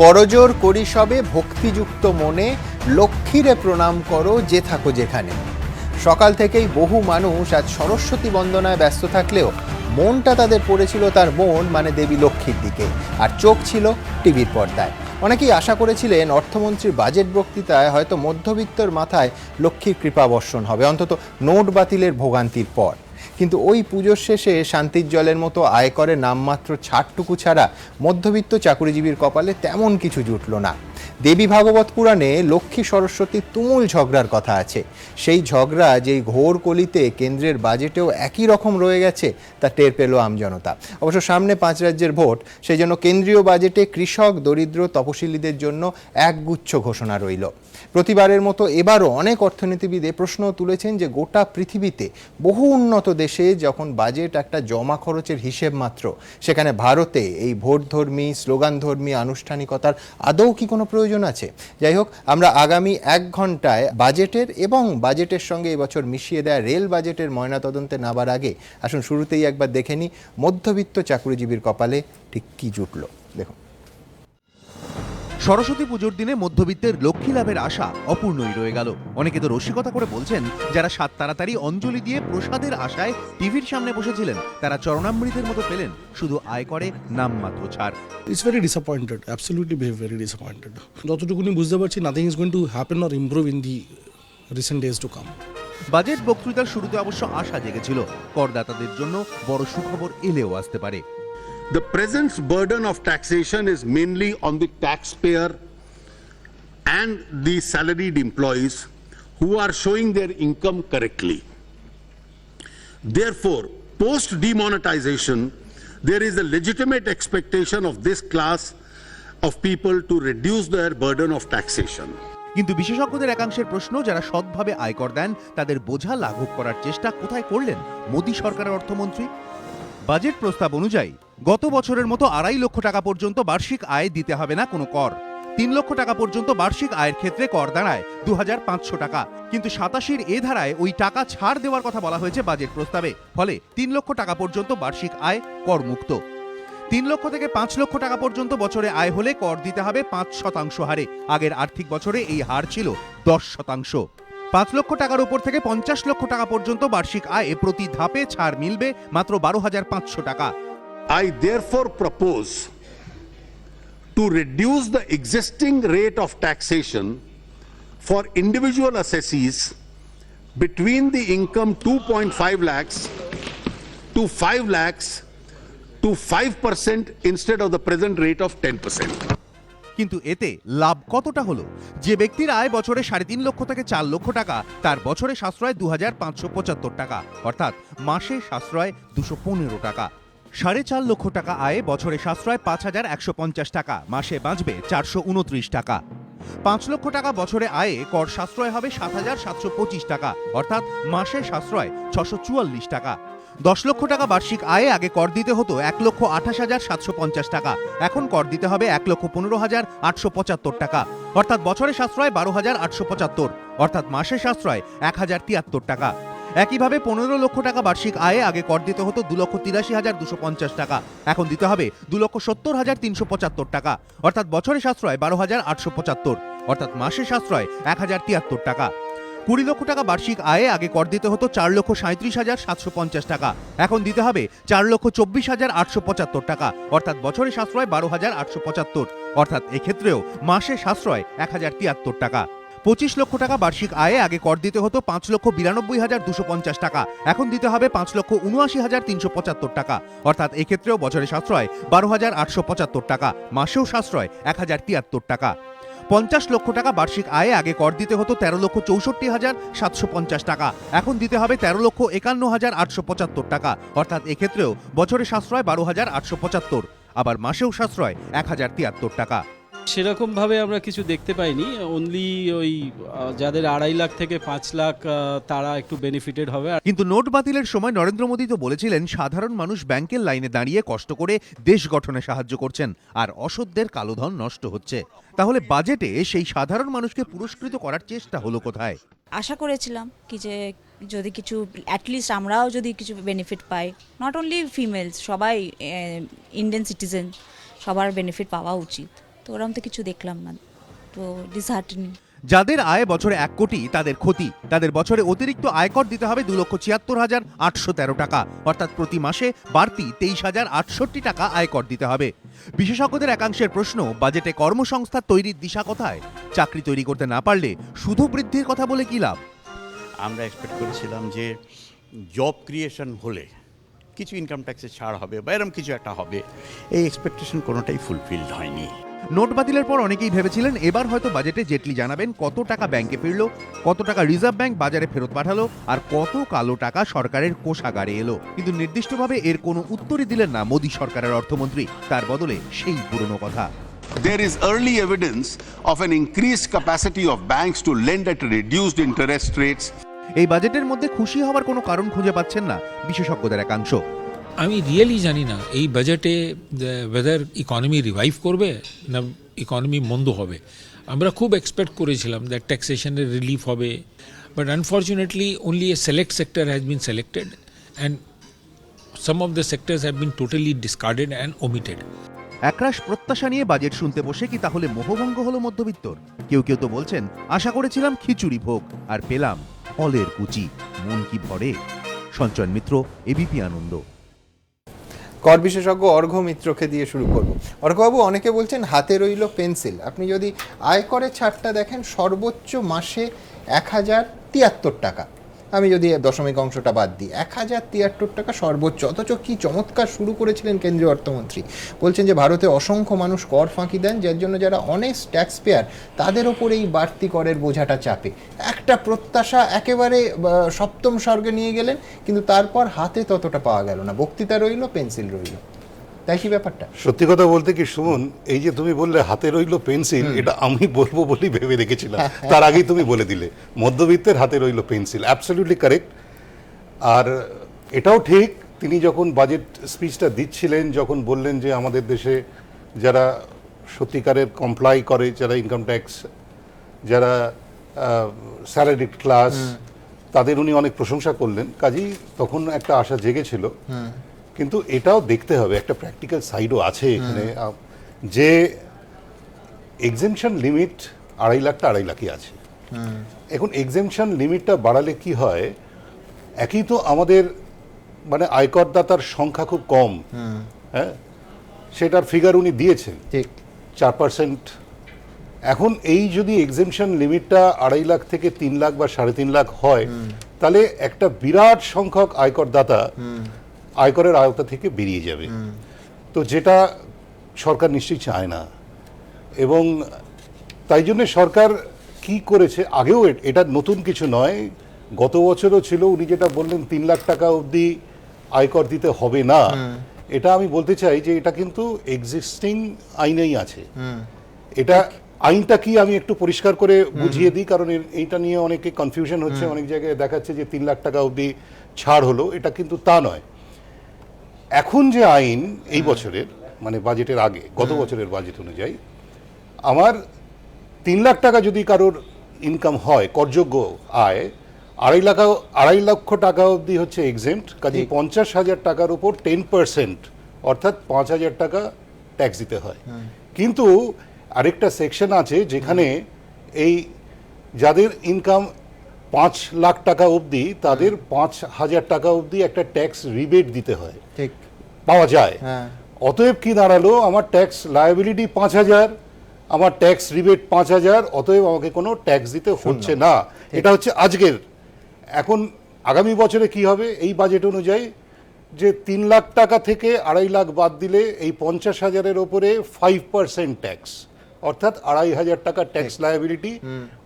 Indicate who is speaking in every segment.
Speaker 1: করজোর করি সবে ভক্তিযুক্ত মনে, লক্ষ্মীরে প্রণাম করো যে থাকো যেখানে। সকাল থেকেই বহু মানুষ আজ সরস্বতী বন্দনায় ব্যস্ত থাকলেও মনটা তাদের পড়েছিল তার বোন মানে দেবী লক্ষ্মীর দিকে, আর চোখ ছিল টিভির পর্দায়। অনেকেই আশা করেছিলেন অর্থমন্ত্রীর বাজেট বক্তৃতায় হয়তো মধ্যবিত্তর মাথায় লক্ষ্মীর কৃপা বর্ষণ হবে, অন্তত নোট বাতিলের ভোগান্তির পর। কিন্তু ওই পুজোর শেষে শান্তির জলের মতো আয়করে নামমাত্র ছাড়টুকু ছাড়া মধ্যবিত্ত চাকুরিজীবীর কপালে তেমন কিছু জুটল না। দেবী ভাগবত পুরাণে লক্ষ্মী সরস্বতীর তুমুল ঝগড়ার কথা আছে। সেই ঝগড়া যেই ঘোর কলিতে কেন্দ্রের বাজেটেও একই রকম রয়ে গেছে তা টের পেল আমজনতা। অবশ্য সামনে 5 রাজ্যের ভোট, সেই জন্য কেন্দ্রীয় বাজেটে কৃষক, দরিদ্র, তপশিলীদের জন্য একগুচ্ছ ঘোষণা রইল। প্রতিবারের মতো এবারও অনেক অর্থনীতিবিদ প্রশ্ন তুলেছেন যে গোটা পৃথিবীতে বহু উন্নত দেশে যখন বাজেট একটা জমা খরচের হিসেব মাত্র, সেখানে ভারতে এই ভোটধর্মী, স্লোগানধর্মী আনুষ্ঠানিকতার আদৌ কি কোনো প্রয়োজন আছে? যাই হোক, আমরা আগামী 1 ঘন্টায় বাজেটের এবং বাজেটের সঙ্গে এবছর মিশিয়ে দেয়া রেল বাজেটের ময়নাতদন্তে নাবার আগে আসুন শুরুতেই একবার দেখে নিই মধ্যবিত্ত চাকুরিজীবীর কপালে ঠিক কি জুটল। দেখুন,
Speaker 2: সরস্বতী পুজোর দিনে মধ্যবিত্তের লক্ষ্মী লাভের আশা অপূর্ণই রয়ে গেল। অনেকে তো রসিকতা করে বলছেন, যারা সাত তাড়াতাড়ি অঞ্জলি দিয়ে প্রসাদের আশায় টিভির সামনে বসেছিলেন তারা চরণামৃতের মতো পেলেন শুধু আয়করে নামমাত্র ছাড়।
Speaker 3: It's very disappointed, absolutely very disappointed. যতটুকুনি বুঝতে পারছি, nothing is going to happen or improve in the recent days to come.
Speaker 2: Budget বক্তৃতার শুরুতে অবশ্য আশা জেগেছিল করদাতাদের জন্য বড় সুখবর এলেও আসতে পারে।
Speaker 4: The present burden of taxation is mainly on the taxpayer and the salaried employees who are showing their income correctly. Therefore, post demonetization, there is a legitimate expectation of this class of people to reduce their burden of taxation.
Speaker 2: কিন্তু বিশেষজ্ঞদের একাংশের প্রশ্ন, যারা সৎভাবে আয়কর দেন তাদের বোঝা লাঘব করার চেষ্টা কোথায় করলেন মোদী সরকারের অর্থমন্ত্রী? বাজেট প্রস্তাব অনুযায়ী গত বছরের মতো 2.5 লক্ষ টাকা পর্যন্ত বার্ষিক আয় দিতে হবে না কোনো কর। 3 লক্ষ টাকা পর্যন্ত বার্ষিক আয়ের ক্ষেত্রে কর দাঁড়ায় 2500 টাকা। কিন্তু 87 এ ধারায় ওই টাকা ছাড় দেওয়ার কথা বলা হয়েছে বাজেট প্রস্তাবে। ফলে 3 লক্ষ টাকা পর্যন্ত বার্ষিক আয় করমুক্ত। 3 লক্ষ থেকে 5 লক্ষ টাকা পর্যন্ত বছরে আয় হলে কর দিতে হবে 5% হারে। আগের আর্থিক বছরে এই হার ছিল 10%। 5 লক্ষ টাকার উপর থেকে 50 লক্ষ টাকা পর্যন্ত বার্ষিক আয়ে প্রতি ধাপে ছাড় মিলবে মাত্র 12,500 টাকা।
Speaker 4: I therefore propose to reduce the existing rate of taxation for individual assessees between the income 2.5 lakhs to 5 lakhs to 5% instead of the present rate of 10%.
Speaker 2: কিন্তু এতে লাভ কতটা হলো? যে ব্যক্তির আয় বছরে 3.5 লক্ষ থেকে 4 লক্ষ টাকা, তার বছরে সাশ্রয় 2,575 টাকা, অর্থাৎ মাসে সাশ্রয় 215 টাকা। 4.5 লক্ষ টাকা আয়ে বছরে সাশ্রয় 5,150 টাকা, মাসে বাঁচবে 429 টাকা। 5 লক্ষ টাকা বছরে আয়ে কর সাশ্রয় হবে 7,725 টাকা, অর্থাৎ মাসে সাশ্রয় 644 টাকা। 10 লক্ষ টাকা বার্ষিক আয়ে আগে কর দিতে হতো 1,28,750 টাকা, এখন কর দিতে হবে 1,15,875 টাকা, অর্থাৎ বছরে সাশ্রয় 12,875, অর্থাৎ মাসে সাশ্রয় 1,073 টাকা। একইভাবে 15 লক্ষ টাকা বার্ষিক আয়ে আগে কর দিতে হতো 2,83,250 টাকা, এখন দিতে হবে 2,70,375 টাকা, অর্থাৎ বছরে সাশ্রয় 12,875, অর্থাৎ মাসে সাশ্রয় 1,073 টাকা। 20 লক্ষ টাকা বার্ষিক আয়ে আগে কর দিতে হতো 4,37,750 টাকা, এখন দিতে হবে 4,24,875 টাকা, অর্থাৎ বছরে সাশ্রয় 12,875, অর্থাৎ এক্ষেত্রেও মাসে সাশ্রয় 1,073 টাকা। 25 লক্ষ টাকা বার্ষিক আয়ে আগে কর দিতে হতো 5,92,250 টাকা, এখন দিতে হবে 5,79,375 টাকা, অর্থাৎ এক্ষেত্রেও বছরে সাশ্রয় 12,875 টাকা, মাসেও সাশ্রয় 1,073 টাকা। 50 লক্ষ টাকা বার্ষিক আয়ে আগে কর দিতে হতো 13,64,750 টাকা, এখন দিতে হবে 13,51,875 টাকা, অর্থাৎ এক্ষেত্রেও বছরে সাশ্রয় 12,875, আবার মাসেও সাশ্রয় 1,073 টাকা।
Speaker 5: সেরকম ভাবে আমরা কিছু দেখতে পাইনি, অনলি ওই যাদের 2.5 লাখ থেকে 5 লাখ তারা একটু বেনিফিটেড হবে।
Speaker 2: কিন্তু নোট বাতিলের সময় নরেন্দ্র মোদী তো বলেছিলেন সাধারণ মানুষ ব্যাংকের লাইনে দাঁড়িয়ে কষ্ট করে দেশ গঠনে সাহায্য করছেন আর অসৎদের কালোধন নষ্ট হচ্ছে। তাহলে বাজেটে সেই সাধারণ মানুষকে পুরস্কৃত করার চেষ্টা হলো কোথায়?
Speaker 6: আশা করেছিলাম কি যে যদি কিছু অ্যাটলিস্ট আমরাও যদি কিছু benefit pi, not only females, সবাই ইন্ডিয়ান সিটিজেন, সবার বেনিফিট পাওয়া উচিত। তো ওরকম তো কিছু দেখলাম না, তো ডিসহার্টেনিং।
Speaker 2: যাদের আয় বছরে 1 কোটি তাদের ক্ষতি, তাদের বছরে অতিরিক্ত আয়কর দিতে হবে 2,76,813 টাকা, অর্থাৎ প্রতি মাসে বাড়তি 23,068 টাকা আয়কর দিতে হবে। বিশেষজ্ঞদের একাংশের প্রশ্ন, বাজেটে কর্মসংস্থান তৈরির দিশা কোথায়? চাকরি তৈরি করতে না পারলে শুধু বৃদ্ধির কথা বলে কি লাভ?
Speaker 7: আমরা এক্সপেক্ট করেছিলাম যে জব ক্রিয়েশন হলে কিছু ইনকাম ট্যাক্সে ছাড় হবে বা এরকম কিছু একটা হবে, এই এক্সপেকটেশন কোনোটাই ফুলফিলড হয়নি।
Speaker 2: নোট বাতিলের পর অনেকেই ভেবেছিলেন এবার হয়তো বাজেটে জেটলি জানাবেন কত টাকা ব্যাংকে ফিরল, কত টাকা রিজার্ভ ব্যাংক বাজারে ফেরত পাঠালো, আর কত কালো টাকা সরকারের কোষাগারে এলো। কিন্তু নির্দিষ্টভাবে এর কোনো উত্তরই দিলেন না মোদী সরকারের অর্থমন্ত্রী। তার বদলে সেই পুরনো কথা।
Speaker 4: There is early evidence of an increased capacity of banks to lend at reduced interest rates.
Speaker 2: এই বাজেটের মধ্যে খুশি হওয়ার কোনো কারণ খুঁজে পাচ্ছেন না বিশেষজ্ঞদের একাংশ।
Speaker 8: আমি রিয়েলি জানি না এই বাজেটে ওয়েদার ইকোনমি রিভাইভ করবে না ইকোনমি মন্দ হবে। আমরা খুব এক্সপেক্ট করেছিলাম দ্যাট ট্যাক্সেশনের রিলিফ হবে, but unfortunately only a select sector has been selected and some of the sectors have been totally discarded and omitted.
Speaker 2: একরাশ প্রত্যাশা নিয়ে বাজেট শুনতে বসে কি তাহলে মোহভঙ্গ হলো মধ্যবিত্তর? কেউ কেউ তো বলছেন, আশা করেছিলাম খিচুড়ি ভোগ আর পেলাম ফলের কুচি, মন কি ভরে? সঞ্চয়ন মিত্র, এবিপি আনন্দ।
Speaker 1: কর বিশেষজ্ঞ অর্ঘ্য মিত্রকে দিয়ে শুরু করব। অর্ঘ্যবাবু, অনেকে বলছেন হাতে রইল পেন্সিল। আপনি যদি আয়করের ছাড়টা দেখেন, সর্বোচ্চ মাসে 1,073 টাকা, আমি যদি দশমিক অংশটা বাদ দিই 1,073 টাকা সর্বোচ্চ। অথচ কি চমৎকার শুরু করেছিলেন কেন্দ্রীয় অর্থমন্ত্রী, বলছেন যে ভারতে অসংখ্য মানুষ কর ফাঁকি দেন, যার জন্য যারা অনেস্ট ট্যাক্স পেয়ার তাদের ওপরে এই বাড়তি করের বোঝাটা চাপে। একটা প্রত্যাশা একেবারে সপ্তম স্বর্গে নিয়ে গেলেন, কিন্তু তারপর হাতে ততটা পাওয়া গেল না। বক্তৃতা রইল, পেন্সিল রইল, তাই কি ব্যাপারটা?
Speaker 9: সত্যি কথা বলতে কি সুমন, এই যে তুমি বললে হাতে রইল পেন্সিল, এটা আমি বলবো বলেই ভেবে রেখেছিলাম, তার আগেই তুমি বলে দিলে মধ্যবিত্তের হাতে রইল পেন্সিল। Absolutely correct. আর এটাও ঠিক, তিনি যখন বাজেট স্পিচটা দিচ্ছিলেন, যখন বললেন যে আমাদের দেশে যারা সত্যিকারের কমপ্লাই করে, যারা ইনকাম ট্যাক্স, যারা স্যালারিড ক্লাস, তাদের উনি অনেক প্রশংসা করলেন, কাজেই তখন একটা আশা জেগেছিল। কিন্তু এটাও দেখতে হবে, একটা প্র্যাকটিক্যাল সাইডও আছে এখানে, যে এক্সেমশন লিমিট 2.5 লাখটা 2.5 লাখই আছে। এখন এক্সেমশন লিমিটটা বাড়ালে কি হয়, একই তো আমাদের মানে আয়করদাতার সংখ্যা খুব কম, হ্যাঁ, সেটার ফিগার উনি দিয়েছেন,
Speaker 1: ঠিক
Speaker 9: 4%। এখন এই যদি এক্সেমশন লিমিটটা 2.5 লাখ থেকে 3 লাখ বা 3.5 লাখ হয়, তাহলে একটা বিরাট সংখ্যক আয়করদাতা আয়করের আওতা থেকে বেরিয়ে যাবে, তো যেটা সরকার নিশ্চয়ই চায় না। এবং তাই জন্য সরকার কি করেছে, আগেও এটা নতুন কিছু নয়, গত বছরও ছিল, উনি যেটা বললেন 3 লাখ টাকা অবধি আয়কর দিতে হবে না, এটা আমি বলতে চাই যে এটা কিন্তু এক্সিস্টিং আইনেই আছে। এটা আইনটা কি আমি একটু পরিষ্কার করে বুঝিয়ে দিই, কারণ এইটা নিয়ে অনেকে কনফিউশন হচ্ছে, অনেক জায়গায় দেখাচ্ছে যে 3 লাখ টাকা অবধি ছাড় হলো, এটা কিন্তু তা নয়। এখন যে আইন এই বছরের মানে বাজেটের আগে, গত বছরের বাজেট অনুযায়ী, আমার 3 লাখ টাকা যদি কারোর ইনকাম হয়, করযোগ্য আয়, 2.5 লক্ষ টাকা অবধি হচ্ছে এক্সেম্ট, কাজে 50,000 টাকার উপর 10%, অর্থাৎ 5,000 টাকা ট্যাক্স দিতে হয়। কিন্তু আরেকটা সেকশন আছে যেখানে এই যাদের ইনকাম 5 লাখ টাকা অবধি, তাদের 5,000 টাকা অবধি একটা ট্যাক্স রিবেট দিতে হয়,
Speaker 1: ঠিক
Speaker 9: পাওয়া যায়। অতএব কি দাঁড়ালো, আমার ট্যাক্স লায়াবিলিটি 5,000, আমার ট্যাক্স রিবেট 5,000, অতএব আমাকে কোনো ট্যাক্স দিতে হচ্ছে না। এটা হচ্ছে আজকের। এখন আগামী বছরে কি হবে, এই বাজেট অনুযায়ী যে 3 লাখ টাকা থেকে 2.5 লাখ বাদ দিলে এই 50,000-এর ওপরে 5% ট্যাক্স, অর্থাৎ 2,500 টাকা ট্যাক্স লায়াবিলিটি।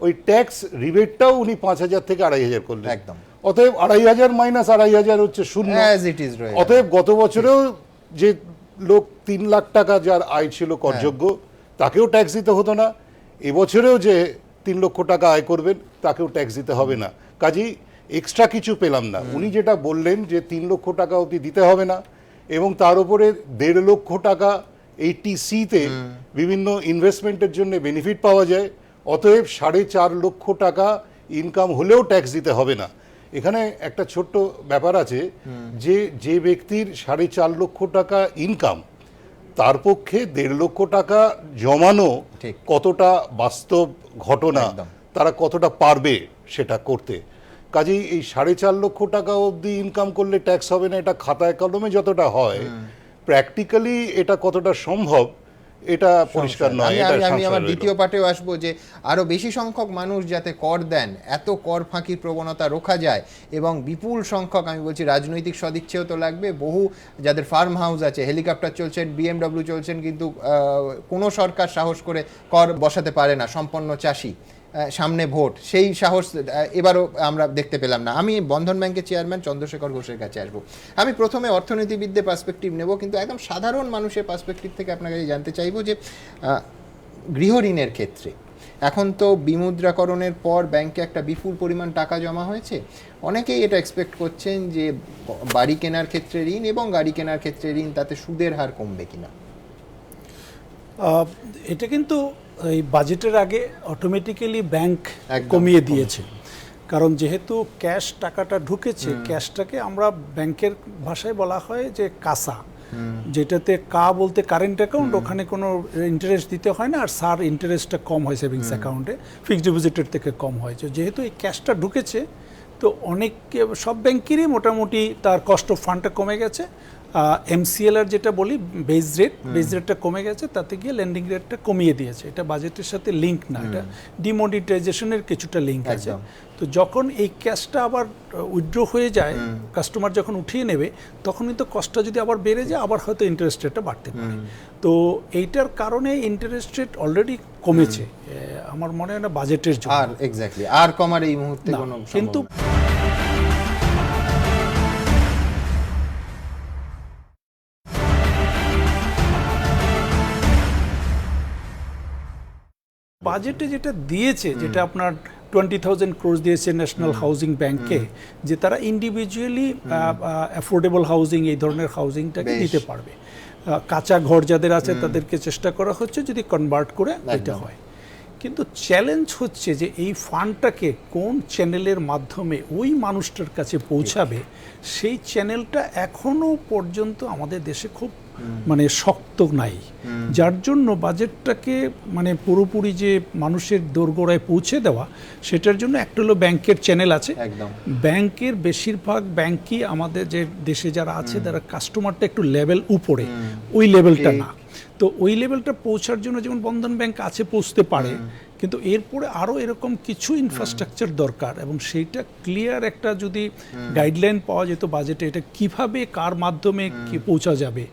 Speaker 9: ওই ট্যাক্স রিবেটটাও উনি 5,000 থেকে 2,500 করলেন, একদম। অতএব 2,500 মাইনাস 2,500 হচ্ছে 0। অতএব গত বছরেও যে লোক 3 লাখ টাকা যার আয় ছিল করযোগ্য, তাকেও ট্যাক্স দিতে হতো না। এবছরেও যে 3 লক্ষ টাকা আয় করবেন, তাকেও ট্যাক্স দিতে হবে না। কাজেই এক্সট্রা কিছু পেলাম না। উনি যেটা বললেন যে 3 লক্ষ টাকা অবধি দিতে হবে না, এবং তার উপরে 1.5 লক্ষ টাকা 80C-তে বিভিন্ন ইনভেস্টমেন্টের জন্য বেনিফিট পাওয়া যায়, অতএব 4.5 লক্ষ টাকা ইনকাম হলেও ট্যাক্স দিতে হবে না। এখানে একটা ছোট্ট ব্যাপার আছে, যে ব্যক্তির 4.5 লক্ষ টাকা ইনকাম, তার পক্ষে 1.5 লক্ষ টাকা জমানো
Speaker 1: ঠিক।
Speaker 9: কতটা বাস্তব ঘটনা,
Speaker 1: একদম।
Speaker 9: তারা কতটা পারবে সেটা করতে। কাজেই এই 4.5 লক্ষ টাকা অবধি ইনকাম করলে ট্যাক্স হবে না, এটা খাতায় কলমে যতটা হয়, প্র্যাকটিক্যালি এটা কতটা সম্ভব এটা পরিষ্কার নয়।
Speaker 1: আমি
Speaker 9: এটা
Speaker 1: আমি আমার
Speaker 9: সংশয় রইল।
Speaker 1: দ্বিতীয় পার্টেও আসবো যে আরো বেশি সংখ্যক মানুষ যাতে কর দেন, এত কর ফাঁকির প্রবণতা রোখা যায়, এবং বিপুল সংখ্যক, আমি বলছি রাজনৈতিক সদিচ্ছেও তো লাগবে, বহু যাদের ফার্ম হাউস আছে, হেলিকপ্টার চলছেন, BMW চলছেন, কিন্তু কোনো সরকার সাহস করে কর বসাতে পারে না, সম্পন্ন চাষি, সামনে ভোট, সেই সাহস এবারও আমরা দেখতে পেলাম না। আমি বন্ধন ব্যাংকের চেয়ারম্যান চন্দ্রশেখর ঘোষের কাছে আসবো। আমি প্রথমে অর্থনীতিবিদদের পার্সপেক্টিভ নেব, কিন্তু একদম সাধারণ মানুষের পার্সপেক্টিভ থেকে আপনার কাছে জানতে চাইবো যে গৃহ ঋণের ক্ষেত্রে এখন তো বিমুদ্রাকরণের পর ব্যাংকে একটা বিপুল পরিমাণ টাকা জমা হয়েছে, অনেকেই এটা এক্সপেক্ট করছেন যে বাড়ি কেনার ক্ষেত্রে ঋণ এবং গাড়ি কেনার ক্ষেত্রে ঋণ, তাতে সুদের হার কমবে কিনা।
Speaker 10: এটা কিন্তু এই বাজেটের আগে অটোমেটিক্যালি ব্যাংক
Speaker 1: একদম
Speaker 10: কমিয়ে দিয়েছে, কারণ যেহেতু ক্যাশ টাকাটা ঢুকেছে, ক্যাশটাকে আমরা ব্যাংকের ভাষায় বলা হয় যে কাসা, যেটাতে বলতে কারেন্ট অ্যাকাউন্ট, ওখানে কোনো ইন্টারেস্ট দিতে হয় না, আর সার ইন্টারেস্টটা কম হয় সেভিংস অ্যাকাউন্টে, ফিক্সড ডিপোজিটের থেকে কম হয়। যেহেতু এই ক্যাশটা ঢুকেছে, তো অনেক সব ব্যাংকেরই মোটামুটি তার কস্ট অফ ফান্ডটা কমে গেছে। MCLR যেটা বলি বেস রেটটা কমে গেছে, তাতে গিয়ে লেন্ডিং রেটটা কমিয়ে দিয়েছে। এটা বাজেটের সাথে লিঙ্ক না, এটা ডিমনিটাইজেশনের কিছুটা লিঙ্ক আছে। তো যখন এই ক্যাশটা আবার উইথড্র হয়ে যায়, কাস্টমার যখন উঠিয়ে নেবে, তখন কিন্তু কস্টটা যদি আবার বেড়ে যায়, আবার হয়তো ইন্টারেস্ট রেটটা বাড়তে পারে। তো এইটার কারণে ইন্টারেস্ট রেট অলরেডি কমেছে, আমার মনে হয় না বাজেটের জন্য
Speaker 1: আর এক্স্যাক্টলি আর কমার এই মুহূর্তে কোনো,
Speaker 10: কিন্তু বাজেটে যেটা দিয়েছে, যেটা আপনার 20,000 crores দিয়েছে ন্যাশনাল হাউজিং ব্যাংকে, যে তারা ইন্ডিভিজুয়ালি অ্যাফোর্ডেবল হাউজিং, এই ধরনের হাউজিংটাকে দিতে পারবে। কাঁচা ঘর যাদের আছে তাদেরকে চেষ্টা করা হচ্ছে যদি কনভার্ট করে এটা হয়। কিন্তু চ্যালেঞ্জ হচ্ছে যে এই ফান্ডটাকে কোন চ্যানেলের মাধ্যমে ওই মানুষটার কাছে পৌঁছাবে, সেই চ্যানেলটা এখনো পর্যন্ত আমাদের দেশে খুব মানে শক্ত নাই, যার জন্য বাজেটটাকে মানে পুরোপুরি যে মানুষের দোরগোড়ায় পৌঁছে দেওয়া, সেটার জন্য একটা হলো ব্যাংকের চ্যানেল আছে। ব্যাংকের বেশিরভাগ ব্যাংকই আমাদের যে দেশে যারা আছে, তারা কাস্টমারটা একটু লেভেল উপরে, ওই লেভেলটা না। তো ওই লেভেলটা পৌঁছার জন্য যেমন বন্ধন ব্যাংক আছে, পৌঁছতে পারে, কিন্তু এরপরে আরও এরকম কিছু ইনফ্রাস্ট্রাকচার দরকার, এবং সেইটা ক্লিয়ার একটা যদি গাইডলাইন পাওয়া যেত বাজেটে, এটা কিভাবে কার মাধ্যমে কি পৌঁছা যাবে।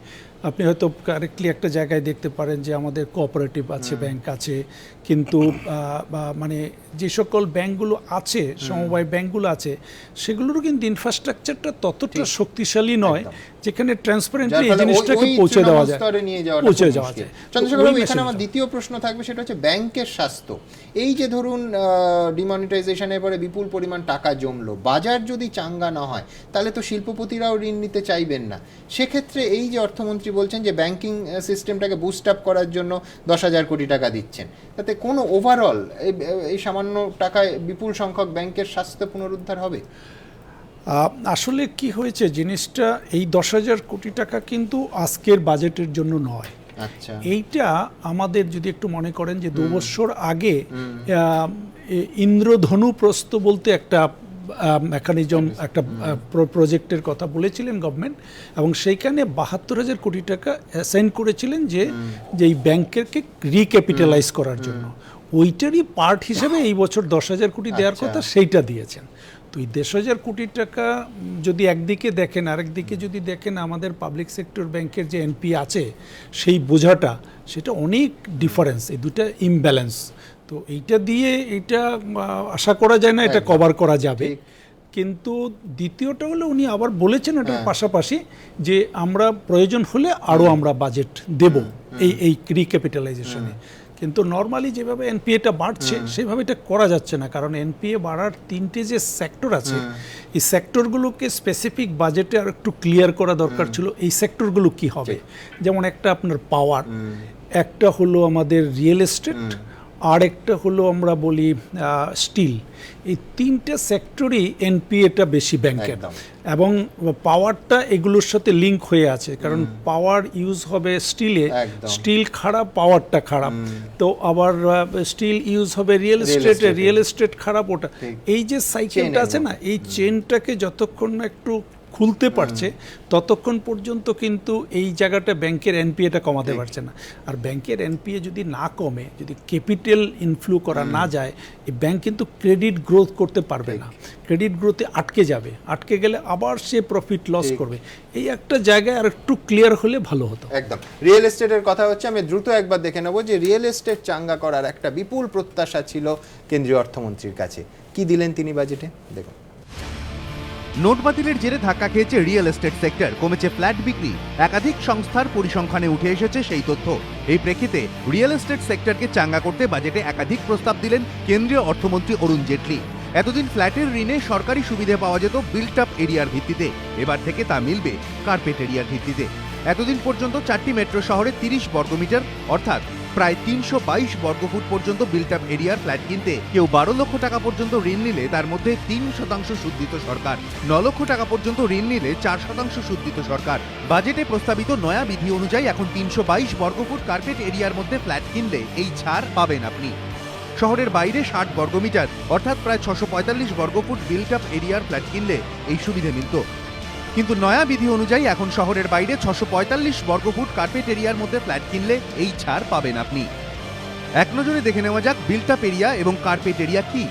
Speaker 10: আপনি হয়তো কারেক্টলি একটা জায়গায় দেখতে পারেন যে আমাদের কোঅপারেটিভ আছে, ব্যাংক আছে, কিন্তু মানে যে সকল ব্যাংকগুলো আছে, সমবায় ব্যাংকগুলো আছে, সেগুলোরও কিন্তু ইনফ্রাস্ট্রাকচারটা ততটা শক্তিশালী নয় যেখানে ট্রান্সপারেন্টলি এই জিনিসটাকে পৌঁছে দেওয়া যায়, পৌঁছে যাওয়া যায়।
Speaker 1: চন্দ্রশেখর বাবু, এখানে আমার দ্বিতীয় প্রশ্ন থাকবে, সেটা হচ্ছে ব্যাংকের স্বাস্থ্য। এই যে ধরুন ডিমনিটাইজেশনের পরে বিপুল পরিমাণ টাকা জমলো, বাজার যদি চাঙ্গা না হয়, তাহলে তো শিল্পপতিরাও ঋণ নিতে চাইবেন না। সেক্ষেত্রে এই যে অর্থমন্ত্রী বলছেন যে ব্যাংকিং সিস্টেমটাকে বুস্ট আপ করার জন্য 10,000 কোটি টাকা দিচ্ছেন, তাতে কোনো ওভারঅল এই সামান্য টাকায় বিপুল সংখ্যক ব্যাংকের স্বাস্থ্য পুনরুদ্ধার হবে?
Speaker 10: আসলে কি হয়েছে, জিনিসটা এই 10,000 কোটি টাকা কিন্তু আজকের বাজেটের জন্য নয়।
Speaker 1: আচ্ছা,
Speaker 10: এইটা আমাদের যদি একটু মনে করেন যে 2 বছর আগে ইন্দ্রধনু প্রস্ত বলতে একটা মেকানিজম, একটা প্রজেক্টের কথা বলেছিলেন গভর্নমেন্ট, এবং সেইখানে 72,000 কোটি টাকা অ্যাসাইন করেছিলেন যে এই ব্যাংকেরকে রিক্যাপিটালাইজ করার জন্য। ওইটারই পার্ট হিসেবে এই বছর 10,000 কোটি দেওয়ার কথা, সেইটা দিয়েছেন। তো এই 10,000 কোটি টাকা যদি একদিকে দেখেন, আরেকদিকে যদি দেখেন আমাদের পাবলিক সেক্টর ব্যাংকের যে এনপি আছে, সেই বোঝাটা, সেটা অনেক ডিফারেন্স, এই দুটা ইমব্যালেন্স। তো এইটা দিয়ে এটা আশা করা যায় না এটা কভার করা যাবে। কিন্তু দ্বিতীয়টা হলো উনি আবার বলেছেন এটার পাশাপাশি যে আমরা প্রয়োজন হলে আরও আমরা বাজেট দেব এই রিক্যাপিটালাইজেশনে। কিন্তু নর্মালি যেভাবে এনপিএটা বাড়ছে, সেভাবে এটা করা যাচ্ছে না, কারণ এনপিএ বাড়ার 3টে যে সেক্টর আছে, এই সেক্টরগুলোকে স্পেসিফিক বাজেটে আর একটু ক্লিয়ার করা দরকার ছিল। এই সেক্টরগুলো কি হবে, যেমন একটা আপনার পাওয়ার, একটা হলো আমাদের রিয়েল এস্টেট, আর একটা হলো আমরা বলি স্টিল, এই তিনটে সেক্টরই এনপিএটা বেশি ব্যাংকের,
Speaker 1: একদম।
Speaker 10: এবং পাওয়ারটা এগুলোর সাথে লিঙ্ক হয়ে আছে, কারণ পাওয়ার ইউজ হবে স্টিলে,
Speaker 1: একদম।
Speaker 10: স্টিল খারাপ পাওয়ারটা খারাপ, তো আবার স্টিল ইউজ হবে রিয়েল এস্টেটে,
Speaker 1: estate-এ।
Speaker 10: রিয়েল এস্টেট খারাপ ওটা,
Speaker 1: ঠিক।
Speaker 10: এই যে সাইকেলটা
Speaker 1: Chain
Speaker 10: আছে না, এই চেনটাকে যতক্ষণ না একটু খুলতে পারছে ততক্ষণ পর্যন্ত কিন্তু এই জায়গাটা ব্যাংকের এনপিএটা কমাতে পারছে না। আর ব্যাংকের এনপিএ যদি না কমে, যদি ক্যাপিটাল ইনফ্লো করা না যায়, এই ব্যাংক কিন্তু ক্রেডিট গ্রোথ করতে পারবে না, ক্রেডিট গ্রোথে আটকে যাবে, আটকে গেলে আবার সে প্রফিট লস করবে। এই একটা জায়গায় আর একটু ক্লিয়ার হলে ভালো হতো।
Speaker 1: একদম। রিয়েল এস্টেটের কথা হচ্ছে, আমি দ্রুত একবার দেখে নেব যে রিয়েল এস্টেট চাঙ্গা করার একটা বিপুল প্রত্যাশা ছিল কেন্দ্রীয় অর্থমন্ত্রীর কাছে, কি দিলেন তিনি বাজেটে, দেখুন।
Speaker 2: নোট বাতিলের জেরে ধাক্কা খেয়েছে রিয়েল এস্টেট সেক্টর, কমেছে ফ্ল্যাট বিক্রি, একাধিক সংস্থার পরিসংখ্যানে উঠে এসেছে সেই তথ্য। এই প্রেক্ষিতে রিয়েল এস্টেট সেক্টরকে চাঙ্গা করতে বাজেটে একাধিক প্রস্তাব দিলেন কেন্দ্রীয় অর্থমন্ত্রী অরুণ জেটলি। এতদিন ফ্ল্যাটের ঋণে সরকারি সুবিধা পাওয়া যেত বিল্ট আপ এরিয়ার ভিত্তিতে, এবার থেকে তা মিলবে কার্পেট এরিয়ার ভিত্তিতে। এতদিন পর্যন্ত 4টি মেট্রো শহরে 30 বর্গমিটার অর্থাৎ প্রায় 322 বর্গফুট পর্যন্ত বিল্ট আপ এরিয়ার ফ্ল্যাট কিনতে কেউ 12 লক্ষ টাকা পর্যন্ত ঋণ নিলে তার মধ্যে 3% সুদ দিত সরকার, 9 লক্ষ টাকা পর্যন্ত ঋণ নিলে 4% সুদ দিত সরকার। বাজেটে প্রস্তাবিত নয়া বিধি অনুযায়ী এখন 322 বর্গফুট কার্পেট এরিয়ার মধ্যে ফ্ল্যাট কিনলে এই ছাড় পাবেন আপনি। শহরের বাইরে 60 বর্গমিটার অর্থাৎ প্রায় 645 বর্গফুট বিল্ট আপ এরিয়ার ফ্ল্যাট কিনলে এই সুবিধে মিলত। কিন্তু নয়া বিধি অনুযায়ী এখন শহরের বাইরে 645 বর্গফুট কার্পেট এরিয়ার মধ্যে ফ্ল্যাট কিনলে এই ছাড় পাবেন আপনি। এক নজরে দেখে নেওয়া যাক বিল্ট আপ এরিয়া এবং কার্পেট এরিয়া কি।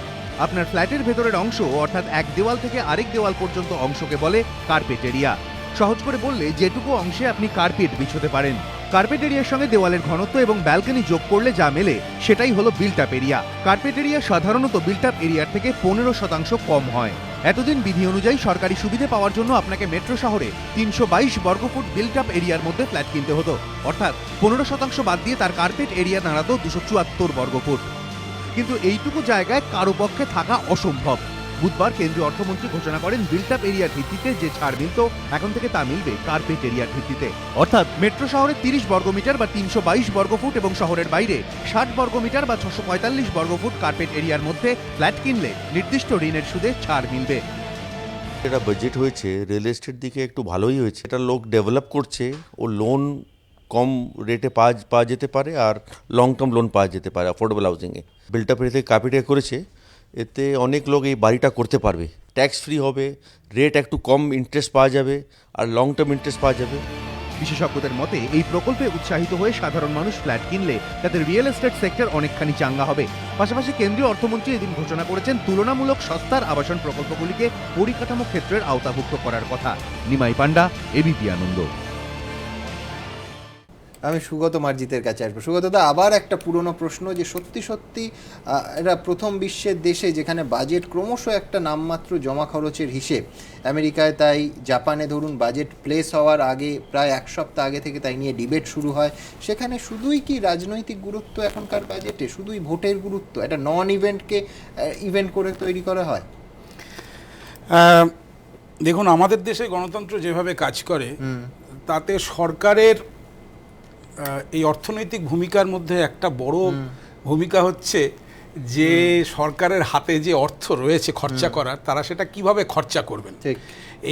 Speaker 2: আপনার ফ্ল্যাটের ভেতরের অংশ অর্থাৎ এক দেওয়াল থেকে আরেক দেওয়াল পর্যন্ত অংশকে বলে কার্পেট এরিয়া। সহজ করে বললে যেটুকু অংশে আপনি কার্পেট বিছোতে পারেন। কার্পেট এরিয়ার সঙ্গে দেওয়ালের ঘনত্ব এবং ব্যালকনি যোগ করলে যা মেলে সেটাই হলো built up area. Carpet area সাধারণত বিল্ট আপ এরিয়ার থেকে 15% কম হয়। এতদিন বিধি অনুযায়ী সরকারি সুবিধা পাওয়ার জন্য আপনাকে মেট্রো শহরে 322 বর্গফুট বিল্ট আপ এরিয়ার মধ্যে ফ্ল্যাট কিনতে হতো, অর্থাৎ 15% বাদ দিয়ে তার কার্পেট এরিয়া দাঁড়াতো 274 বর্গফুট। কিন্তু এইটুকু জায়গায় কারো পক্ষে থাকা অসম্ভব। বুধবার কেন্দ্রীয় অর্থমন্ত্রী ঘোষণা করেন বিল্ট আপ এরিয়ার ভিত্তিতে যে ছাড় মিলত এখন থেকে তা মিলবে কার্পেট এরিয়ার ভিত্তিতে, অর্থাৎ মেট্রো শহরে 30 বর্গমিটার বা 322 বর্গফুট এবং শহরের বাইরে 60 বর্গমিটার বা 645 বর্গফুট কার্পেট এরিয়ার মধ্যে ফ্ল্যাট কিনলে নির্দিষ্ট ঋণের সুদে ছাড় মিলবে।
Speaker 11: এটা বাজেট হয়েছে রিয়েল এস্টেট দিকে একটু ভালোই হয়েছে, এটা লোক ডেভেলপ করছে, ও লোন কম রেটে পাওয়া যেতে পারে আর লং টার্ম লোন পাওয়া যেতে পারে অ্যাফোর্ডেবল হাউজিংয়ে। বিল্ট আপ এরিয়াতে কার্পেট এরিয়া করেছে, এতে অনেক লোক এই বাড়িটা করতে পারবে, ট্যাক্স ফ্রি হবে, রেট একটু কম ইন্টারেস্ট পাওয়া যাবে আর লং টার্ম ইন্টারেস্ট পাওয়া যাবে।
Speaker 2: বিশেষজ্ঞদের মতে এই প্রকল্পে উৎসাহিত হয়ে সাধারণ মানুষ ফ্ল্যাট কিনলে তাদের রিয়েল এস্টেট সেক্টর অনেকখানি চাঙ্গা হবে। পাশাপাশি কেন্দ্রীয় অর্থমন্ত্রী এদিন ঘোষণা করেছেন তুলনামূলক সস্তার আবাসন প্রকল্পগুলিকে পরিকাঠামো ক্ষেত্রের আওতাভুক্ত করার কথা। নিমাই পান্ডা, এবিপি আনন্দ।
Speaker 1: আমি সুগত মার্জিতের কাছে আসবো। সুগত দা, আবার একটা পুরনো প্রশ্ন, যে সত্যি সত্যি এটা প্রথম বিশ্বের দেশে যেখানে বাজেট ক্রমশ একটা নামমাত্র জমা খরচের হিসেব, আমেরিকায় তাই, জাপানে ধরুন বাজেট প্লেস হওয়ার আগে প্রায় এক সপ্তাহ আগে থেকে তাই নিয়ে ডিবেট শুরু হয়, সেখানে শুধুই কি রাজনৈতিক গুরুত্ব এখনকার বাজেটে, শুধুই ভোটের গুরুত্ব, একটা নন ইভেন্টকে ইভেন্ট করে তৈরি করা হয়?
Speaker 12: দেখুন, আমাদের দেশে গণতন্ত্র যেভাবে কাজ করে তাতে সরকারের এই অর্থনৈতিক ভূমিকার মধ্যে একটা বড় ভূমিকা হচ্ছে যে সরকারের হাতে যে অর্থ রয়েছে খরচা করার, তারা সেটা কিভাবে খরচা করবেন।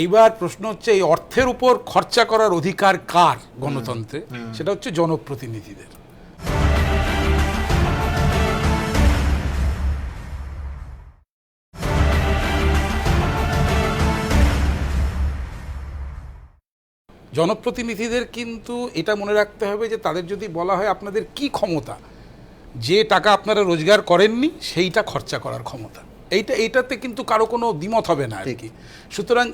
Speaker 12: এইবার প্রশ্ন হচ্ছে এই অর্থের উপর খরচা করার অধিকার কার গণতন্ত্রে, সেটা হচ্ছে জনপ্রতিনিধিদের। জনপ্রতিনিধিদের কিন্তু এটা মনে রাখতে হবে যে তাদের যদি বলা হয় আপনাদের কি ক্ষমতা, যে টাকা আপনারা রোজগার করেননি সেইটা খরচা করার ক্ষমতা, এইটাতে কিন্তু কারো কোনো দ্বিমত হবে না আর কি। সুতরাং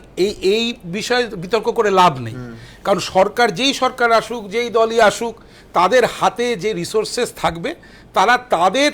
Speaker 12: এই বিষয়ে বিতর্ক করে লাভ নেই, কারণ সরকার যেই সরকার আসুক, যেই দলই আসুক, তাদের হাতে যে রিসোর্সেস থাকবে তারা তাদের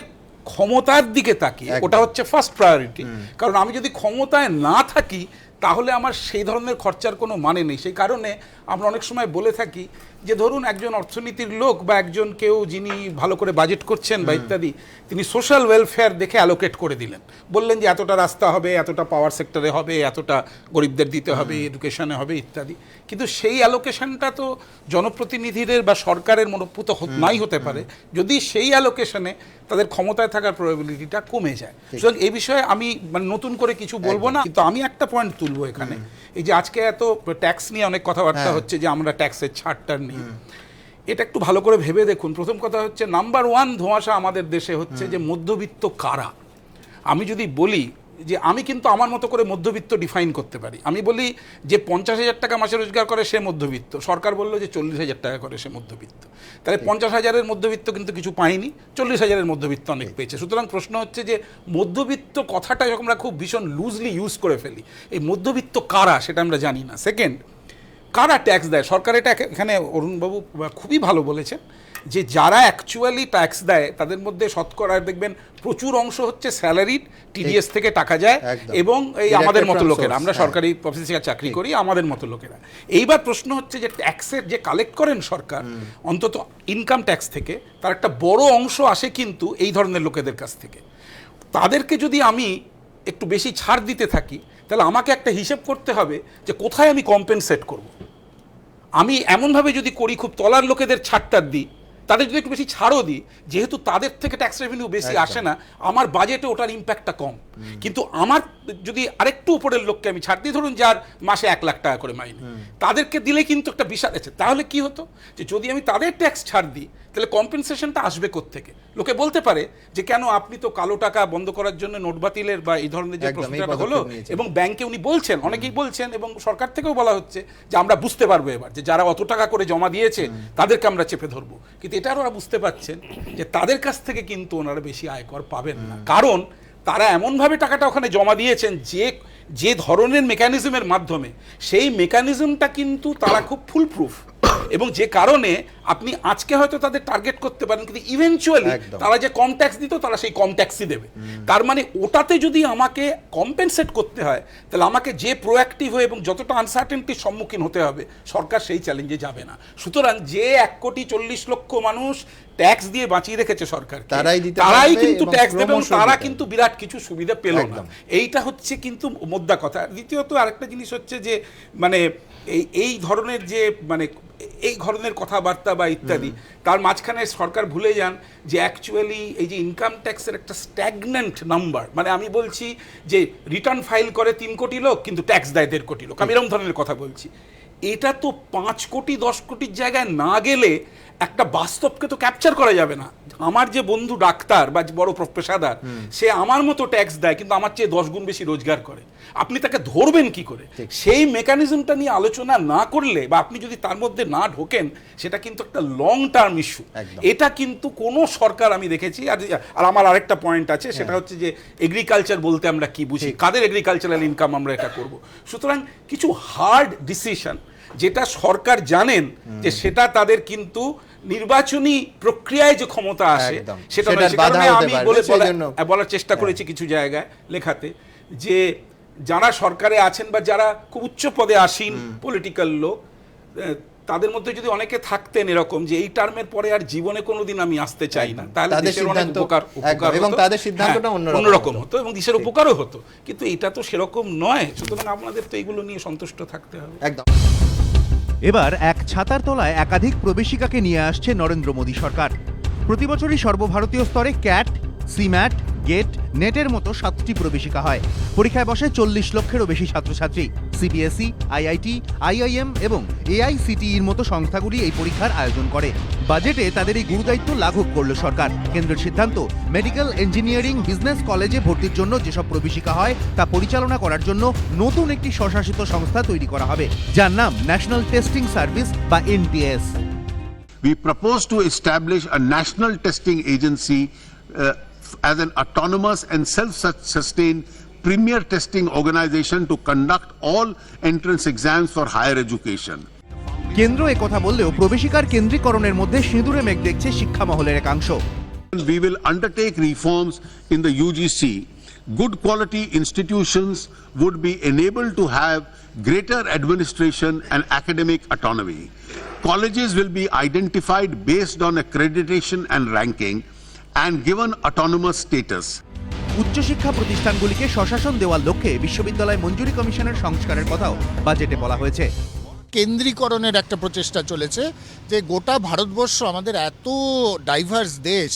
Speaker 12: ক্ষমতার দিকে তাকিয়ে, ওটা হচ্ছে ফার্স্ট প্রায়োরিটি। কারণ আমি যদি ক্ষমতায় না থাকি তাহলে আমার সেই ধরনের খরচার কোনো মানে নেই। সেই কারণে আমরা অনেক সময় বলে থাকি যে ধরুন একজন অর্থনীতির লোক বা একজন কেউ যিনি ভালো করে বাজেট করছেন বা ইত্যাদি, তিনি সোশ্যাল ওয়েলফেয়ার দেখে অ্যালোকেট করে দিলেন, বললেন যে এতটা রাস্তা হবে, এতটা পাওয়ার সেক্টরে হবে, এতটা গরিবদের দিতে হবে, এডুকেশনে হবে ইত্যাদি। কিন্তু সেই অ্যালোকেশনটা তো জনপ্রতিনিধিদের বা সরকারের মনোপুত নাই হতে পারে যদি সেই অ্যালোকেশনে তাদের ক্ষমতায় থাকার প্রবাবিলিটিটা কমে যায়। সুতরাং এই বিষয়ে আমি মানে নতুন করে কিছু বলবো না, কিন্তু আমি একটা পয়েন্ট তুলবো এখানে। এই যে আজকে এত ট্যাক্স নিয়ে অনেক কথাবার্তা হচ্ছে যে আমরা ট্যাক্সের ছাড়টা নিই, এটা একটু ভালো করে ভেবে দেখুন। প্রথম কথা হচ্ছে নাম্বার 1 ধোঁয়াশা আমাদের দেশে হচ্ছে যে মধ্যবিত্ত কারা। আমি যদি বলি যে আমি কিন্তু আমার মতো করে মধ্যবিত্ত ডিফাইন করতে পারি, আমি বলি যে 50,000 টাকা মাসে রোজগার করে সে মধ্যবিত্ত, সরকার বললো যে 40,000 টাকা করে সে মধ্যবিত্ত, তাহলে 50,000-এর মধ্যবিত্ত কিন্তু কিছু পায়নি, 40,000-এর মধ্যবিত্ত অনেক পেয়েছে। সুতরাং প্রশ্ন হচ্ছে যে মধ্যবিত্ত কথাটা যখন আমরা খুব ভীষণ লুজলি ইউজ করে ফেলি, এই মধ্যবিত্ত কারা সেটা আমরা জানি না। সেকেন্ড, কারা ট্যাক্স দেয় সরকার, এটা এখানে অরুণবাবু খুবই ভালো বলেছেন যে যারা অ্যাকচুয়ালি ট্যাক্স দেয় তাদের মধ্যে শতকরা দেখবেন প্রচুর অংশ হচ্ছে স্যালারিড, টিডিএস থেকে টাকা যায়, এবং এই আমাদের মতো লোকেরা, আমরা সরকারি অফিসে চাকরি করি, আমাদের মতো লোকেরা। এইবার প্রশ্ন হচ্ছে যে ট্যাক্সের যে কালেক্ট করেন সরকার, অন্তত ইনকাম ট্যাক্স থেকে, তার একটা বড় অংশ আসে কিন্তু এই ধরনের লোকেদের কাছ থেকে। তাদেরকে যদি আমি একটু বেশি ছাড় দিতে থাকি, তাহলে আমাকে একটা হিসেব করতে হবে যে কোথায় আমি কম্পেনসেট করব। আমি এমনভাবে যদি করি খুব তলার লোকেদের ছাড়টা দিই, তাদের যদি একটু বেশি ছাড়ও দিই, যেহেতু তাদের থেকে ট্যাক্স রেভিনিউ বেশি আসে না, আমার বাজেটে ওটার ইম্প্যাক্টটা কম। কিন্তু আমার যদি আরেকটু উপরের লোককে আমি ছাড় দিই, ধরুন যার মাসে 1 লাখ টাকা করে মাইনে, তাদেরকে দিলে কিন্তু একটা বিশাল আছে। তাহলে কি হতো যে যদি আমি তাদের ট্যাক্স ছাড় দিই, তাহলে কম্পেনসেশনটা আসবে কোত্থেকে? লোকে বলতে পারে যে কেন আপনি তো কালো টাকা বন্ধ করার জন্য নোট বাতিলের বা এই ধরনের যে প্রশ্নটা হলো, এবং ব্যাংকে উনি বলছেন, অনেকেই বলছেন, এবং সরকার থেকেও বলা হচ্ছে যে আমরা বুঝতে পারবো এবার যে যারা অত টাকা করে জমা দিয়েছে তাদেরকে আমরা চেপে ধরবো। কিন্তু এটাও ওরা বুঝতে পারছেন যে তাদের কাছ থেকে কিন্তু ওনারা বেশি আয়কর পাবেন না, কারণ তারা এমনভাবে টাকাটা ওখানে জমা দিয়েছেন যে ধরনের মেকানিজমের মাধ্যমে, সেই মেকানিজমটা কিন্তু তারা খুব ফুলপ্রুফ, এবং যে কারণে আপনি আজকে হয়তো তাদের টার্গেট করতে পারেন, কিন্তু ইভেনচুয়ালি তারা যে কম ট্যাক্স দিত তারা সেই কম ট্যাক্সই দেবে। তার মানে ওটাতে যদি আমাকে কম্পেনসেট করতে হয়, তাহলে আমাকে যে প্রোঅ্যাক্টিভ হয়ে এবং যতটা আনসার্টেনটির সম্মুখীন হতে হবে, সরকার সেই চ্যালেঞ্জে যাবে না। সুতরাং যে 1,40,00,000 মানুষ ট্যাক্স দিয়ে বাঁচিয়ে রেখেছে সরকার, তারাই কিন্তু ট্যাক্স দেবে, এবং তারা কিন্তু বিরাট কিছু সুবিধা পেল না। এইটা হচ্ছে কিন্তু মোদ্দা কথা। দ্বিতীয়ত আরেকটা জিনিস হচ্ছে যে মানে এই ধরনের যে মানে এই ধরনের কথাবার্তা বা ইত্যাদি, তার মাঝখানে সরকার ভুলে যান যে অ্যাকচুয়ালি এই যে ইনকাম ট্যাক্সের একটা স্ট্যাগন্যান্ট নাম্বার, মানে আমি বলছি যে রিটার্ন ফাইল করে 3 কোটি লোক কিন্তু ট্যাক্স দেয় 1.5 কোটি লোক, আমি এরকম ধরনের কথা বলছি। এটা তো 5 কোটি 10 কোটির জায়গায় না গেলে একটা বাস্তবকে তো ক্যাপচার করা যাবে না। আমার যে বন্ধু ডাক্তার বা বড় পেশাদার, সে আমার মতো ট্যাক্স দেয় কিন্তু আমার চেয়ে 10 গুণ বেশি রোজগার করে, আপনি তাকে ধরবেন কি করে? সেই মেকানিজমটা নিয়ে আলোচনা না করলে বা আপনি যদি তার মধ্যে না ঢোকেন, সেটা কিন্তু একটা লং টার্ম ইস্যু। এটা কিন্তু কোনো সরকার আমি দেখেছি। আর আমার আরেকটা পয়েন্ট আছে, সেটা হচ্ছে যে এগ্রিকালচার বলতে আমরা কি বুঝি, কাদের এগ্রিকালচারাল ইনকাম আমরা এটা করব। সুতরাং কিছু হার্ড ডিসিশন যেটা সরকার জানেন যে সেটা তাদের কিন্তু নির্বাচনী প্রক্রিয়ায় যে ক্ষমতা আসে সেটা আমি বলার চেষ্টা করেছি কিছু জায়গায় লেখাতে, যে যারা সরকারে আছেন বা যারা খুব উচ্চ পদে আসীন পলিটিক্যাল লোক, তাদের মধ্যে যদি অনেকে থাকতেন এরকম যে এই টার্মের পরে আর জীবনে কোনোদিন আমি আসতে চাই না, তাহলে দেশের অনেক উপকার এবং তাদের সিদ্ধান্তটা অন্যরকম হতো এবং দেশের উপকারও হতো। কিন্তু এটা তো সেরকম নয়। সুতরাং আপনাদের তো এগুলো নিয়ে সন্তুষ্ট থাকতে হবে।
Speaker 1: একদম।
Speaker 2: এবার এক ছাতার তলায় একাধিক প্রবেশিকাকে নিয়ে আসছে নরেন্দ্র মোদী সরকার। প্রতি বছরই সর্বভারতীয় স্তরে ক্যাট, সিম্যাট, গেট, নেটের মতো 7টি প্রবেশিকা হয়। পরীক্ষায় বসে 40 লক্ষেরও বেশি ছাত্রছাত্রী। সিবিএসই, আইআইটি, আইআইএম এবং এআইসিটিইর মতো সংস্থাগুলি এই পরীক্ষার আয়োজন করে। বাজেটে তাদের এই গুরুদায়িত্ব লাঘব করল সরকার। কেন্দ্রের সিদ্ধান্ত, মেডিকেল, ইঞ্জিনিয়ারিং, বিজনেস কলেজে ভর্তির জন্য যেসব প্রবেশিকা হয় তা পরিচালনা করার জন্য নতুন একটি স্বশাসিত সংস্থা তৈরি করা হবে, যার নাম ন্যাশনাল টেস্টিং সার্ভিস বা NTS.
Speaker 4: We propose to establish a national testing agency as an autonomous and self-sustained premier testing organization to conduct all entrance exams for higher education.
Speaker 2: কেন্দ্র একথা বললেও প্রবেশিকার কেন্দ্রীকরণের মধ্যে সিঁদুরে মেঘ দেখছে শিক্ষা মহলের একাংশ।
Speaker 4: We will undertake reforms in the UGC good quality institutions would be enabled to have greater administration and academic autonomy. Colleges will be identified based on accreditation and ranking and given autonomous status.
Speaker 2: উচ্চশিক্ষা প্রতিষ্ঠানগুলিকে স্বশাসন দেওয়ার লক্ষ্যে বিশ্ববিদ্যালয় মঞ্জুরি কমিশনের সংস্কারের কথাও বাজেটে বলা হয়েছে।
Speaker 13: কেন্দ্রীকরণের একটা প্রচেষ্টা চলেছে যে গোটা ভারতবর্ষ আমাদের এত ডাইভার্স দেশ,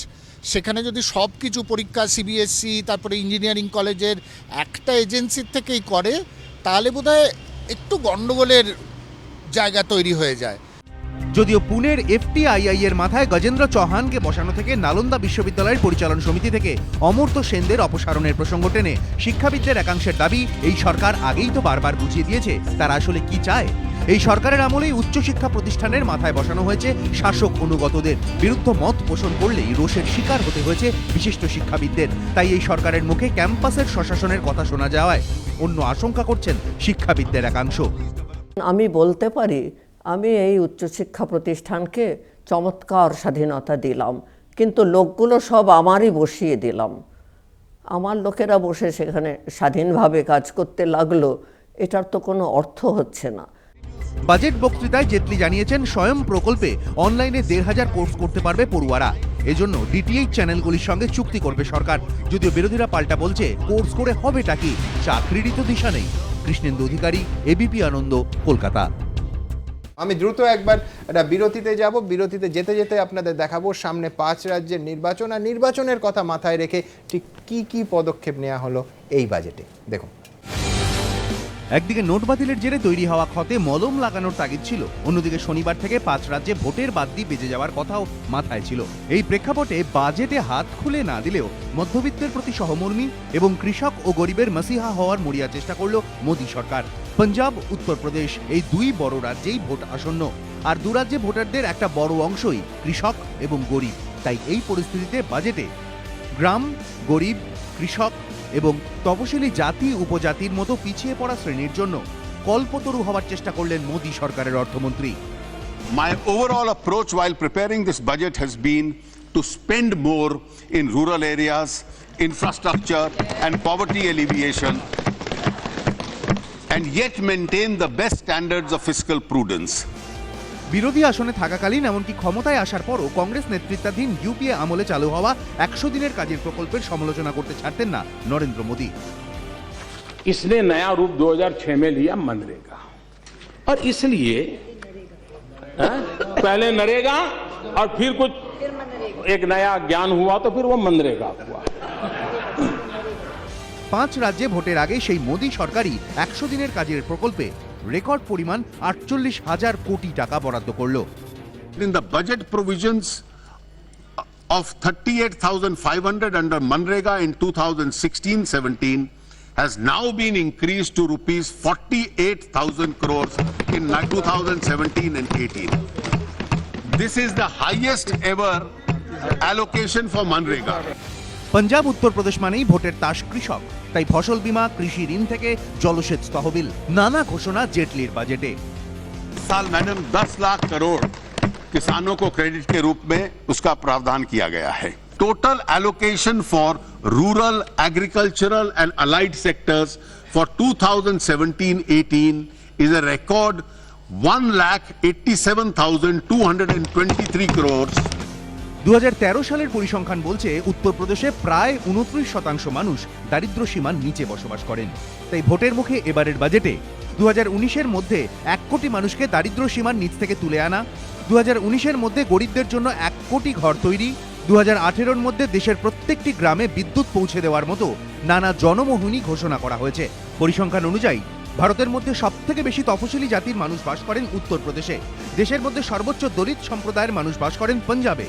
Speaker 13: সেখানে যদি সব কিছু পরীক্ষা সিবিএসসি তারপরে ইঞ্জিনিয়ারিং কলেজের একটা এজেন্সির থেকেই করে, তাহলে বোধহয় একটু গণ্ডগোলের জায়গা তৈরি হয়ে যায়।
Speaker 2: যদিও পুনের FTII এর মাথায় গজেন্দ্র চৌহানকে বসানো থেকে নালন্দা বিশ্ববিদ্যালয়ের পরিচালন সমিতি থেকে অমর্ত্য সেনদের অপসারণের প্রসঙ্গ টেনে শিক্ষাবিদদের একাংশের দাবি, এই সরকার আগেই তো বারবার বুঝিয়ে দিয়েছে তারা আসলে কি চায়। এই সরকারের আমলেই উচ্চশিক্ষা প্রতিষ্ঠানের মাথায় বসানো হয়েছে শাসক অনুগতদের। বিরুদ্ধ মত পোষণ করলেই রোষের শিকার হতে হয়েছে বিশিষ্ট শিক্ষাবিদদের। তাই এই সরকারের মুখে ক্যাম্পাসের স্বশাসনের কথা শোনা যাওয়ায় অন্য আশঙ্কা করছেন শিক্ষাবিদদের একাংশ।
Speaker 14: আমি বলতে পারি, আমি এই উচ্চশিক্ষা প্রতিষ্ঠানকে চমৎকার স্বাধীনতা দিলাম, কিন্তু লোকগুলো সব আমারই বসিয়ে দিলাম। আমার লোকেরা বসে সেখানে স্বাধীনভাবে কাজ করতে লাগলো, এটার তো কোনো অর্থ হচ্ছে না।
Speaker 2: বাজেট বক্তৃতায় জেটলি জানিয়েছেন, স্বয়ং প্রকল্পে অনলাইনে ১৫০০ কোর্স করতে পারবে পড়ুয়ারা। এজন্য DTH চ্যানেলগুলির সঙ্গে চুক্তি করবে সরকার। যদিও বিরোধীরা পাল্টা বলছে, কোর্স করে হবেটা কি? চাকরিরই তো দিশা নেই। কৃষ্ণেন্দু অধিকারী, ABP আনন্দ, কলকাতা।
Speaker 1: আমি দ্রুত একবার একটা বিরতিতে যাব। বিরতিতে যেতে যেতে আপনাদের দেখাবো সামনে 5 রাজ্যের নির্বাচন, আর নির্বাচনের কথা মাথায় রেখে ঠিক কি কি পদক্ষেপ নেওয়া হলো এই বাজেটে। দেখুন,
Speaker 2: একদিকে নোট বাতিলের জেরে তৈরি হওয়া ক্ষতে মলম লাগানোর তাগিদ ছিল, অন্যদিকে শনিবার থেকে 5 রাজ্যে ভোটের বাদ্যি বেজে যাওয়ার কথাও মাথায় ছিল। এই প্রেক্ষাপটে বাজেটে হাত খুলে না দিলেও মধ্যবিত্তের প্রতি সহমর্মী এবং কৃষক ও গরিবের মাসিহা হওয়ার মরিয়া চেষ্টা করল মোদী সরকার। পাঞ্জাব, উত্তরপ্রদেশ এই দুই বড় রাজ্যেই ভোট আসন্ন, আর দু রাজ্যে ভোটারদের একটা বড় অংশই কৃষক এবং গরিব। তাই এই পরিস্থিতিতে বাজেটে গ্রাম, গরিব, কৃষক এবং তপশিলি জাতি উপজাতির মতো পিছিয়ে পড়া শ্রেণীর জন্য কল্পতরু হওয়ার চেষ্টা করলেন মোদী সরকারের অর্থমন্ত্রী।
Speaker 4: My overall approach while preparing this budget has been to spend more in rural areas, infrastructure and poverty alleviation, and yet maintain the best standards of fiscal prudence.
Speaker 2: বিরোধী আসনে থাকাকালীন এমনকি ক্ষমতায় আসার পরও কংগ্রেস নেতৃত্বাধীন UPA আমলে চালু হওয়া 100 দিনের কাজের প্রকল্পের সমালোচনা করতে ছাড়তেন না নরেন্দ্র মোদী।
Speaker 15: इसने नया रूप 2006 में लिया मनरेगा, और इसलिए पहले नरेगा और फिर कुछ एक नया ज्ञान हुआ तो फिर वो मनरेगा हुआ।
Speaker 2: 5 রাজ্যে ভোটের আগে সেই মোদী সরকারই 100 দিনের কাজের প্রকল্পে রেকর্ড পরিমাণ 48,000 কোটি টাকা বরাদ্দ করল।
Speaker 4: In the budget provisions of 38,500 under Manrega in 2016-17 has now been increased to rupees 48,000 crores in 2017 and 18. This is the highest ever allocation for Manrega.
Speaker 2: Punjab, Uttar Pradesh মানেই ভোটের তাস কৃষক, তাই ফসল বীমা, কৃষি ঋণ থেকে জলসেচ তহবিল, নানা ঘোষণা জেটলির বাজেটে।
Speaker 4: साल मैडम 10 लाख करोड़ किसानों को क्रेडिट के रूप में उसका प्रावधान किया गया है। Total allocation for rural, agricultural and allied sectors for 2017-18 is a record 1,87,223 crore.
Speaker 2: 2013 সালের পরিসংখ্যান বলছে উত্তরপ্রদেশে প্রায় 29% মানুষ দারিদ্র সীমার নিচে বসবাস করেন। তাই ভোটের মুখে এবারের বাজেটে 2019-এর মধ্যে 1 কোটি মানুষকে দারিদ্র সীমার নিচ থেকে তুলে আনা, 2019-এর মধ্যে গরিবদের জন্য 1 কোটি ঘর তৈরি, 2018-এর মধ্যে দেশের প্রত্যেকটি গ্রামে বিদ্যুৎ পৌঁছে দেওয়ার মতো নানা জনমোহনী ঘোষণা করা হয়েছে। পরিসংখ্যান অনুযায়ী ভারতের মধ্যে সবথেকে বেশি তপশিলি জাতির মানুষ বাস করেন উত্তরপ্রদেশে, দেশের মধ্যে সর্বোচ্চ দলিত সম্প্রদায়ের মানুষ বাস করেন পাঞ্জাবে।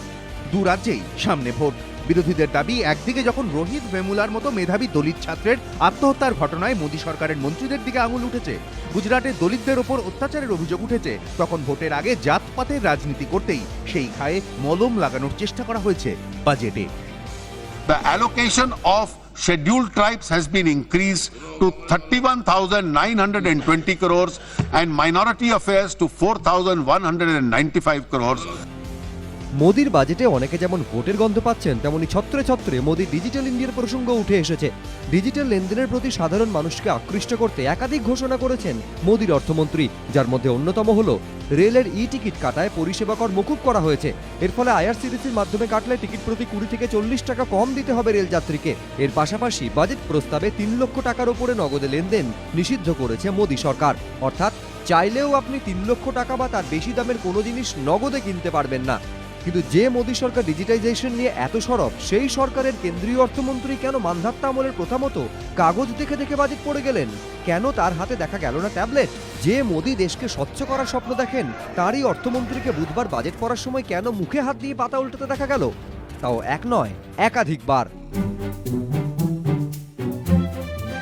Speaker 2: দু রাজ্যেই সামনে ভোট। বিরোধীদের দাবি, একদিকে যখন রোহিত ভেমুলার মতো মেধাবী দলিত ছাত্রের আত্মহত্যার ঘটনায় মোদী সরকারের মন্ত্রীদের দিকে আঙুল উঠেছে, গুজরাটে দলিতদের ওপর অত্যাচারের অভিযোগ উঠেছে, তখন ভোটের আগে জাতপাতের রাজনীতি করতেই সেই খায়ে মলম লাগানোর চেষ্টা করা হয়েছে বাজেটে।
Speaker 4: The allocation of scheduled tribes has been increased to 31,920 crores and minority affairs to 4,195 crores.
Speaker 16: মোদির বাজেটে অনেকে যেমন ভোটের গন্ধ পাচ্ছেন, তেমনি ছত্রে ছত্রে মোদির ডিজিটাল ইন্ডিয়ার প্রসঙ্গ উঠে এসেছে। ডিজিটাল লেনদেনের প্রতি সাধারণ মানুষকে আকৃষ্ট করতে একাধিক ঘোষণা করেছেন মোদির অর্থমন্ত্রী, যার মধ্যে অন্যতম হল রেলের টিকিট কাটায় পরিষেবা কর মকুব করা হয়েছে। এর ফলে আইআরসিটিসির মাধ্যমে কাটলে টিকিট প্রতি 20 থেকে 40 টাকা কম দিতে হবে রেলযাত্রীকে। এর পাশাপাশি বাজেট প্রস্তাবে 3 লক্ষ টাকার উপরে নগদে লেনদেন নিষিদ্ধ করেছে মোদি সরকার। অর্থাৎ চাইলেও আপনি 3 লক্ষ টাকা বা তার বেশি দামের কোনো জিনিস নগদে কিনতে পারবেন না। কিন্তু যে মোদি সরকার ডিজিটাইজেশন নিয়ে এত সরব, সেই সরকারের কেন্দ্রীয় অর্থমন্ত্রী কেন মান্ধাত্তা আমলের প্রথা মতো কাগজ দেখে দেখে বাজেট পড়ে গেলেন? কেন তার হাতে দেখা গেল না ট্যাবলেট? যে মোদি দেশকে স্বচ্ছ করার স্বপ্ন দেখেন, তারই অর্থমন্ত্রীকে বুধবার বাজেট পড়ার সময় কেন মুখে হাত দিয়ে পাতা উল্টাতে দেখা গেল? তাও এক নয়, একাধিকবার।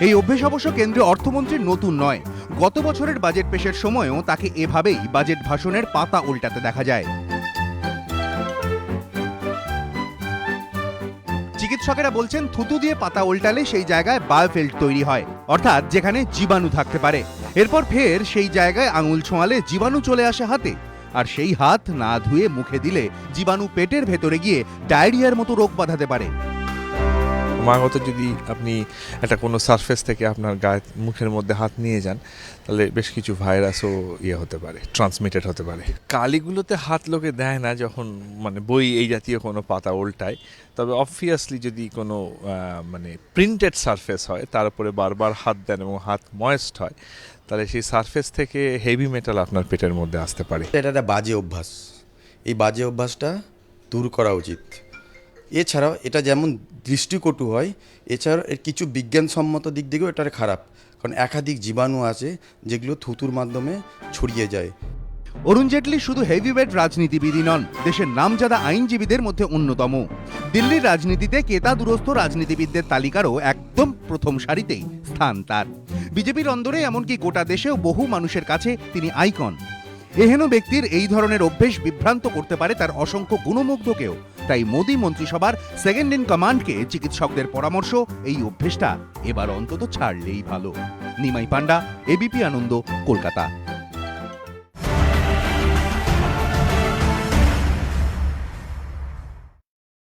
Speaker 2: এই অভ্যেস অবশ্য কেন্দ্রীয় অর্থমন্ত্রীর নতুন নয়। গত বছরের বাজেট পেশের সময়ও তাকে এভাবেই বাজেট ভাষণের পাতা উল্টাতে দেখা যায়। চিকিৎসকেরা বলছেন, থুতু দিয়ে পাতা উল্টালে সেই জায়গায় বায়োফিল্ড তৈরি হয়, অর্থাৎ যেখানে জীবাণু থাকতে পারে। এরপর ফের সেই জায়গায় আঙুল ছোঁয়ালে জীবাণু চলে আসে হাতে, আর সেই হাত না ধুয়ে মুখে দিলে জীবাণু পেটের ভেতরে গিয়ে ডায়রিয়ার মতো রোগ বাঁধাতে পারে।
Speaker 17: ক্রমাগত যদি আপনি একটা কোনো সারফেস থেকে আপনার গায়ে মুখের মধ্যে হাত নিয়ে যান, তাহলে বেশ কিছু ভাইরাসও হতে পারে, ট্রান্সমিটেড হতে পারে। কালিগুলোতে হাত লোকে দেয় না যখন মানে বই এই জাতীয় কোনো পাতা উল্টায়, তবে অবভিয়াসলি যদি কোনো প্রিন্টেড সারফেস হয়, তার উপরে বারবার হাত দেন এবং হাত ময়েস্ট হয়, তাহলে সেই সারফেস থেকে হেভি মেটাল আপনার পেটের মধ্যে আসতে পারে।
Speaker 18: এটা একটা বাজে অভ্যাস, এই বাজে অভ্যাসটা দূর করা উচিত। এছাড়াও এটা যেমন দৃষ্টিকটু হয়, এছাড়াও এর কিছু বিজ্ঞানসম্মত দিক দিকেও এটার খারাপ, কারণ একাধিক জীবাণু আছে যেগুলো থুতুর মাধ্যমে ছড়িয়ে যায়।
Speaker 2: অরুণ জেটলি শুধু হেভিওয়েট রাজনীতিবিদই নন, দেশের নামজাদা আইনজীবীদের মধ্যে অন্যতম। দিল্লির রাজনীতিতে কেতাদুরস্থ রাজনীতিবিদদের তালিকারও একদম প্রথম সারিতেই স্থান তার। বিজেপির অন্দরে এমনকি গোটা দেশেও বহু মানুষের কাছে তিনি আইকন। এহেন ব্যক্তির এই ধরনের অভ্যেস বিভ্রান্ত করতে পারে তার অসংখ্য গুণমুগ্ধকেও। তাই মোদি মন্ত্রিসভার সেকেন্ড ইন কমান্ডকে চিকিৎসকদের পরামর্শ, এই অভ্যেসটা এবার অন্তত ছাড়লেই ভালো। নিমাই পান্ডা, এবিপি আনন্দ, কলকাতা।